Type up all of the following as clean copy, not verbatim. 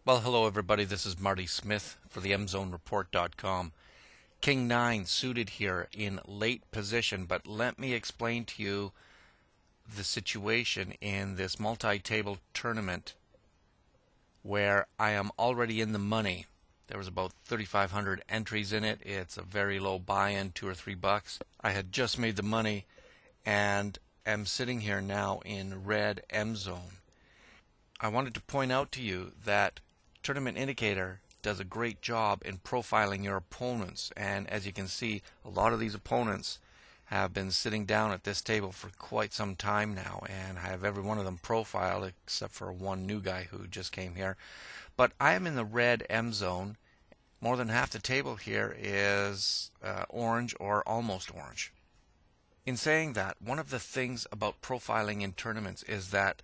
Well, hello everybody. This is Marty Smith for the MZoneReport.com. King 9 suited here in late position, but let me explain to you the situation in this multi-table tournament where I am already in the money. There was about 3,500 entries in it. It's a very low buy-in, $2 or $3. I had just made the money and am sitting here now in red M zone. I wanted to point out to you that Tournament Indicator does a great job in profiling your opponents, and as you can see, a lot of these opponents have been sitting down at this table for quite some time now, and I have every one of them profiled except for one new guy who just came here. But I am in the red M zone. More than half the table here is orange or almost orange. In saying that, one of the things about profiling in tournaments is that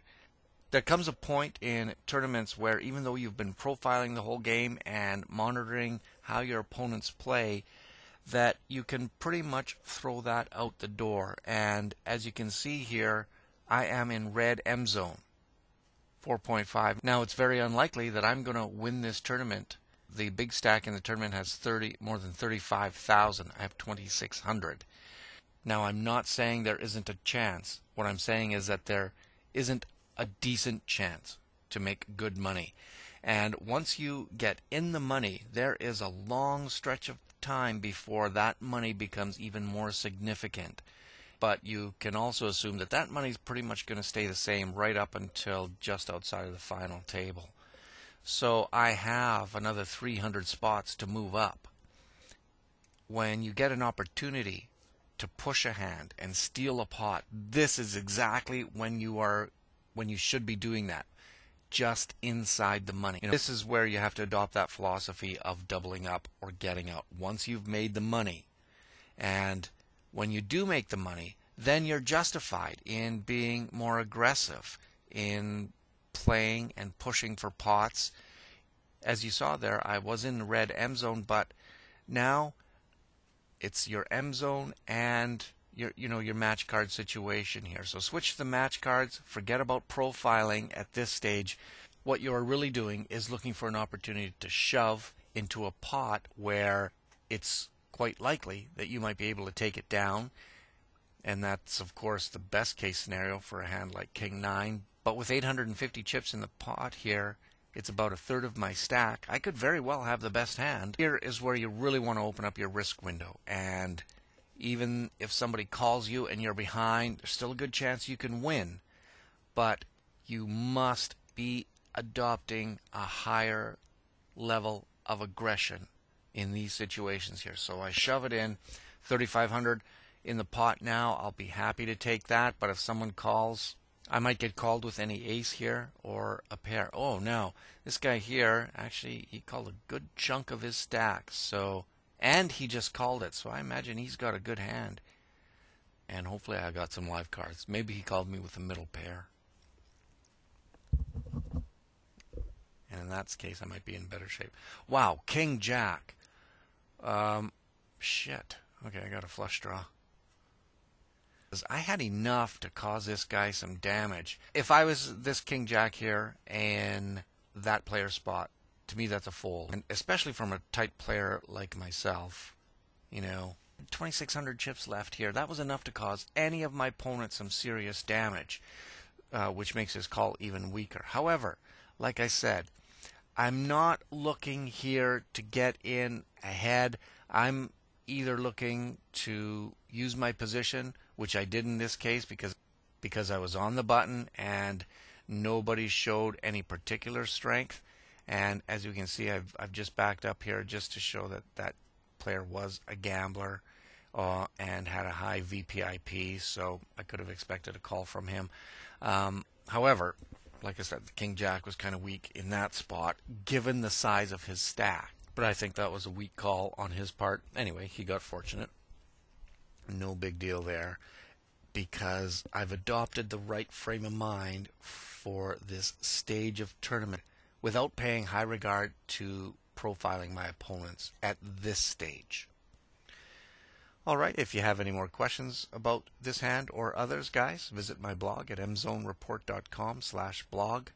there comes a point in tournaments where even though you've been profiling the whole game and monitoring how your opponents play, that you can pretty much throw that out the door. And as you can see here, I am in red M zone, 4.5. Now it's very unlikely that I'm going to win this tournament. The big stack in the tournament has more than 35,000. I have 2,600. Now I'm not saying there isn't a chance. What I'm saying is that there isn't a decent chance to make good money. And once you get in the money, there is a long stretch of time before that money becomes even more significant. But you can also assume that that money is pretty much going to stay the same right up until just outside of the final table. So I have another 300 spots to move up. When you get an opportunity to push a hand and steal a pot, this is exactly when you should be doing that, just inside the money. This is where you have to adopt that philosophy of doubling up or getting out. Once you've made the money, and when you do make the money, then you're justified in being more aggressive in playing and pushing for pots. As you saw there, I was in the red M zone, but now it's your M zone and your match card situation here. So switch to the match cards, forget about profiling at this stage. What you're really doing is looking for an opportunity to shove into a pot where it's quite likely that you might be able to take it down. And that's of course the best case scenario for a hand like King 9. But with 850 chips in the pot here, it's about a third of my stack. I could very well have the best hand. Here is where you really want to open up your risk window, and even if somebody calls you and you're behind, there's still a good chance you can win. But you must be adopting a higher level of aggression in these situations here. So I shove it in, 3,500 in the pot now. I'll be happy to take that, but if someone calls, I might get called with any ace here or a pair. Oh, no. This guy here, actually, he called a good chunk of his stack. And he just called it, so I imagine he's got a good hand. And hopefully I got some live cards. Maybe he called me with a middle pair. And in that case, I might be in better shape. Wow, King Jack. Shit. Okay, I got a flush draw. I had enough to cause this guy some damage. If I was this King Jack here in that player spot, to me that's a fold. And especially from a tight player like myself, 2,600 chips left here. That was enough to cause any of my opponents some serious damage, which makes his call even weaker. However, like I said, I'm not looking here to get in ahead. I'm either looking to use my position, which I did in this case because I was on the button and nobody showed any particular strength. And as you can see, I've just backed up here just to show that that player was a gambler and had a high VPIP, so I could have expected a call from him. However, like I said, the King Jack was kind of weak in that spot given the size of his stack. But I think that was a weak call on his part. Anyway, he got fortunate. No big deal there, because I've adopted the right frame of mind for this stage of tournament without paying high regard to profiling my opponents at this stage. Alright, if you have any more questions about this hand or others, guys, visit my blog at mzonereport.com/blog.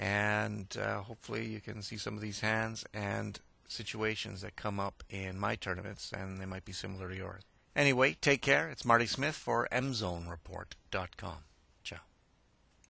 and hopefully you can see some of these hands and situations that come up in my tournaments, and they might be similar to yours. Anyway, take care. It's Marty Smith for MZoneReport.com.